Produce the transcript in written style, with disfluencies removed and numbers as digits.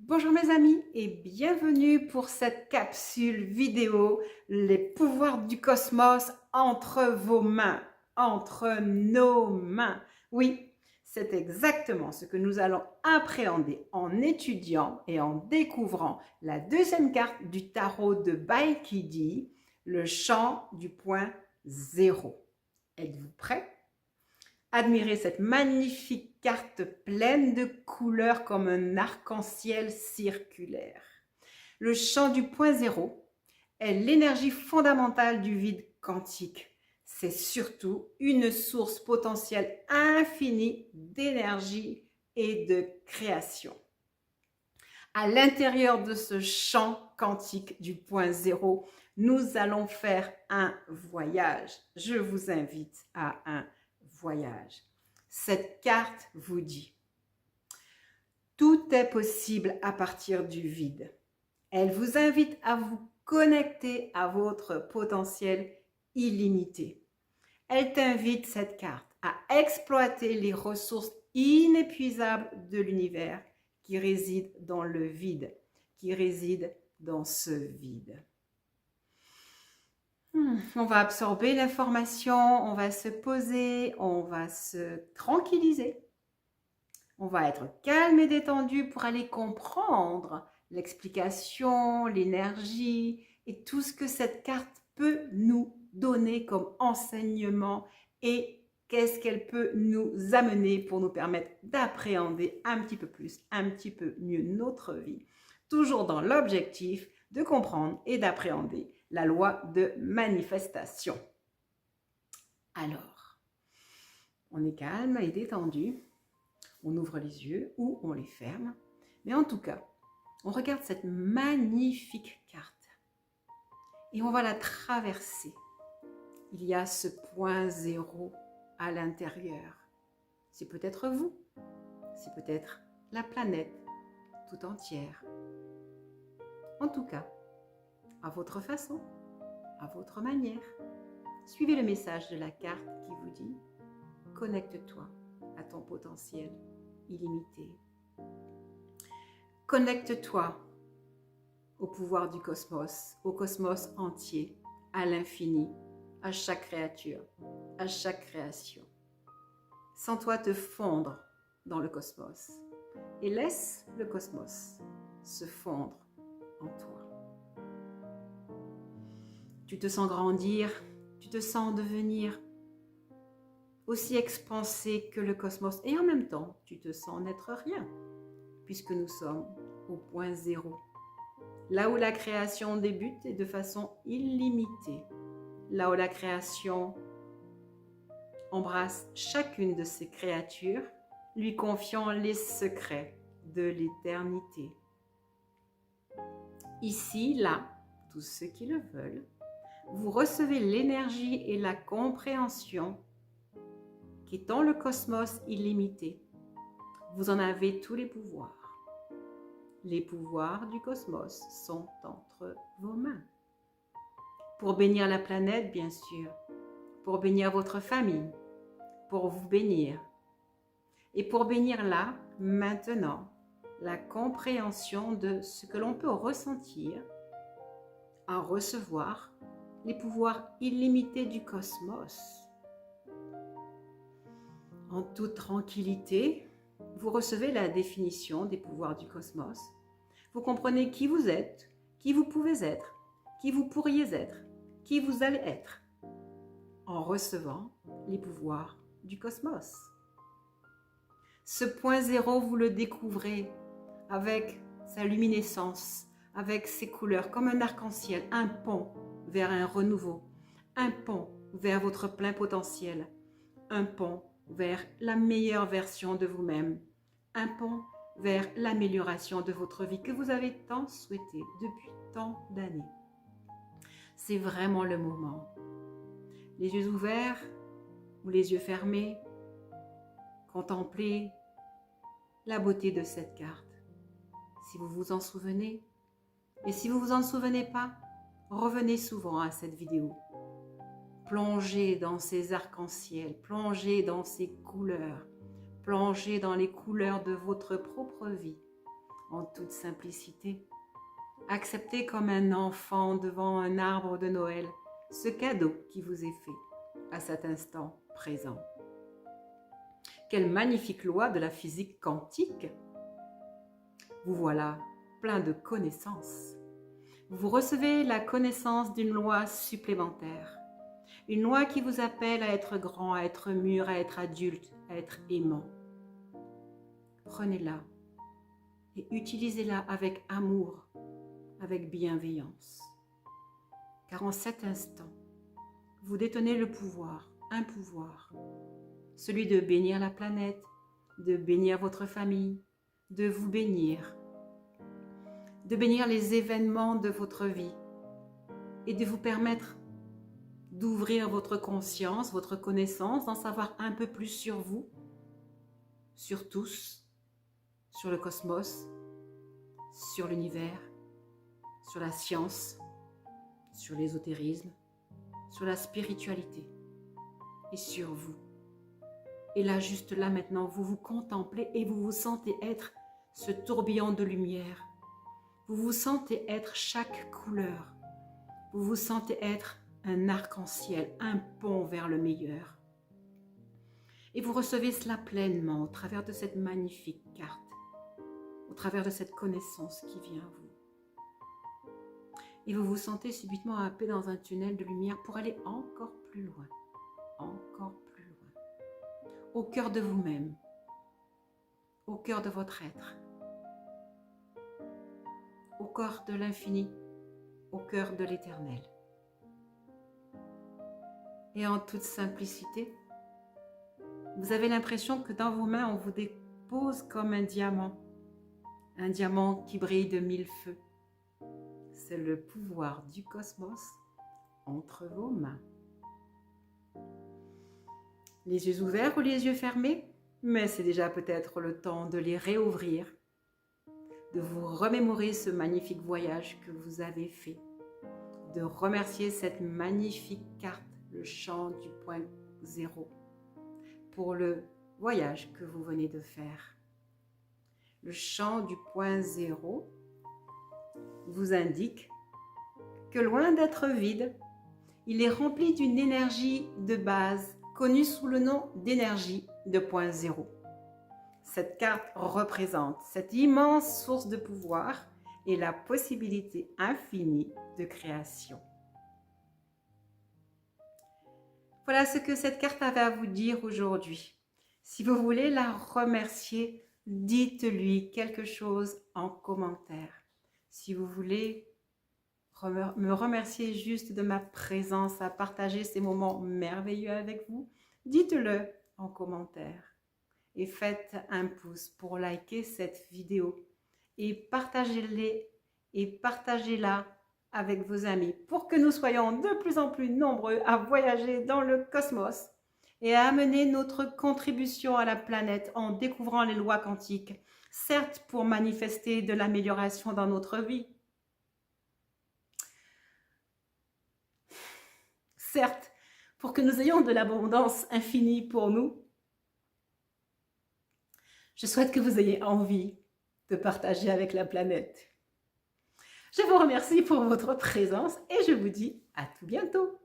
Bonjour mes amis et bienvenue pour cette capsule vidéo Les pouvoirs du cosmos entre vos mains, entre nos mains. Oui, c'est exactement ce que nous allons appréhender en étudiant et en découvrant la deuxième carte du tarot de Baekhydi, le chant du point zéro. Êtes-vous prêts? Admirez cette magnifique carte pleine de couleurs comme un arc-en-ciel circulaire. Le champ du point zéro est l'énergie fondamentale du vide quantique. C'est surtout une source potentielle infinie d'énergie et de création. À l'intérieur de ce champ quantique du point zéro, nous allons faire un voyage. Je vous invite à un voyage. Cette carte vous dit: tout est possible à partir du vide. Elle vous invite à vous connecter à votre potentiel illimité. Elle t'invite, cette carte, à exploiter les ressources inépuisables de l'univers qui résident dans le vide, qui résident dans ce vide. On va absorber l'information, on va se poser, on va se tranquilliser. On va être calme et détendu pour aller comprendre l'explication, l'énergie et tout ce que cette carte peut nous donner comme enseignement et qu'est-ce qu'elle peut nous amener pour nous permettre d'appréhender un petit peu plus, un petit peu mieux notre vie, toujours dans l'objectif de comprendre et d'appréhender la loi de manifestation. Alors, on est calme et détendu. On ouvre les yeux ou on les ferme. Mais en tout cas, on regarde cette magnifique carte et on va la traverser. Il y a ce point zéro à l'intérieur. C'est peut-être vous, c'est peut-être la planète tout entière. En tout cas, à votre façon, à votre manière, suivez le message de la carte qui vous dit: connecte-toi à ton potentiel illimité. Connecte-toi au pouvoir du cosmos, au cosmos entier, à l'infini, à chaque créature, à chaque création. Sens-toi te fondre dans le cosmos et laisse le cosmos se fondre en toi. Tu te sens grandir, tu te sens devenir aussi expansé que le cosmos et en même temps, tu te sens n'être rien puisque nous sommes au point zéro. Là où la création débute et de façon illimitée. Là où la création embrasse chacune de ses créatures, lui confiant les secrets de l'éternité. Ici, là, tous ceux qui le veulent, vous recevez l'énergie et la compréhension qui est dans le cosmos illimité. Vous en avez tous les pouvoirs. Les pouvoirs du cosmos sont entre vos mains. Pour bénir la planète, bien sûr. Pour bénir votre famille. Pour vous bénir. Et pour bénir là, maintenant, la compréhension de ce que l'on peut ressentir à recevoir les pouvoirs illimités du cosmos. En toute tranquillité, vous recevez la définition des pouvoirs du cosmos. Vous comprenez qui vous êtes, qui vous pouvez être, qui vous pourriez être, qui vous allez être, en recevant les pouvoirs du cosmos. Ce point zéro, vous le découvrez avec sa luminescence, avec ses couleurs, comme un arc-en-ciel, un pont vers un renouveau, un pont vers votre plein potentiel, un pont vers la meilleure version de vous-même, un pont vers l'amélioration de votre vie que vous avez tant souhaité depuis tant d'années. C'est vraiment le moment. Les yeux ouverts ou les yeux fermés, contemplez la beauté de cette carte. Si vous vous en souvenez, et si vous ne vous en souvenez pas, revenez souvent à cette vidéo. Plongez dans ces arcs-en-ciel, plongez dans ces couleurs, plongez dans les couleurs de votre propre vie, en toute simplicité. Acceptez comme un enfant devant un arbre de Noël ce cadeau qui vous est fait à cet instant présent. Quelle magnifique loi de la physique quantique! Vous voilà plein de connaissances. Vous recevez la connaissance d'une loi supplémentaire. Une loi qui vous appelle à être grand, à être mûr, à être adulte, à être aimant. Prenez-la et utilisez-la avec amour, avec bienveillance. Car en cet instant, vous détenez le pouvoir, un pouvoir, celui de bénir la planète, de bénir votre famille, de vous bénir, de bénir les événements de votre vie et de vous permettre d'ouvrir votre conscience, votre connaissance, d'en savoir un peu plus sur vous, sur tous, sur le cosmos, sur l'univers, sur la science, sur l'ésotérisme, sur la spiritualité et sur vous. Et là, juste là maintenant, vous vous contemplez et vous vous sentez être ce tourbillon de lumière. Vous vous sentez être chaque couleur. Vous vous sentez être un arc-en-ciel, un pont vers le meilleur. Et vous recevez cela pleinement au travers de cette magnifique carte, au travers de cette connaissance qui vient à vous. Et vous vous sentez subitement happé dans un tunnel de lumière pour aller encore plus loin, au cœur de vous-même, au cœur de votre être, au cœur de l'infini, au cœur de l'éternel. Et en toute simplicité, vous avez l'impression que dans vos mains, on vous dépose comme un diamant qui brille de 1000 feux. C'est le pouvoir du cosmos entre vos mains. Les yeux ouverts ou les yeux fermés, mais c'est déjà peut-être le temps de les réouvrir, de vous remémorer ce magnifique voyage que vous avez fait, de remercier cette magnifique carte, le chant du point zéro, pour le voyage que vous venez de faire. Le chant du point zéro vous indique que loin d'être vide, il est rempli d'une énergie de base connue sous le nom d'énergie de point zéro. Cette carte représente cette immense source de pouvoir et la possibilité infinie de création. Voilà ce que cette carte avait à vous dire aujourd'hui. Si vous voulez la remercier, dites-lui quelque chose en commentaire. Si vous voulez me remercier juste de ma présence à partager ces moments merveilleux avec vous, dites-le en commentaire. Et faites un pouce pour liker cette vidéo et partagez-la avec vos amis pour que nous soyons de plus en plus nombreux à voyager dans le cosmos et à amener notre contribution à la planète en découvrant les lois quantiques, certes pour manifester de l'amélioration dans notre vie, certes pour que nous ayons de l'abondance infinie pour nous. Je souhaite que vous ayez envie de partager avec la planète. Je vous remercie pour votre présence et je vous dis à tout bientôt.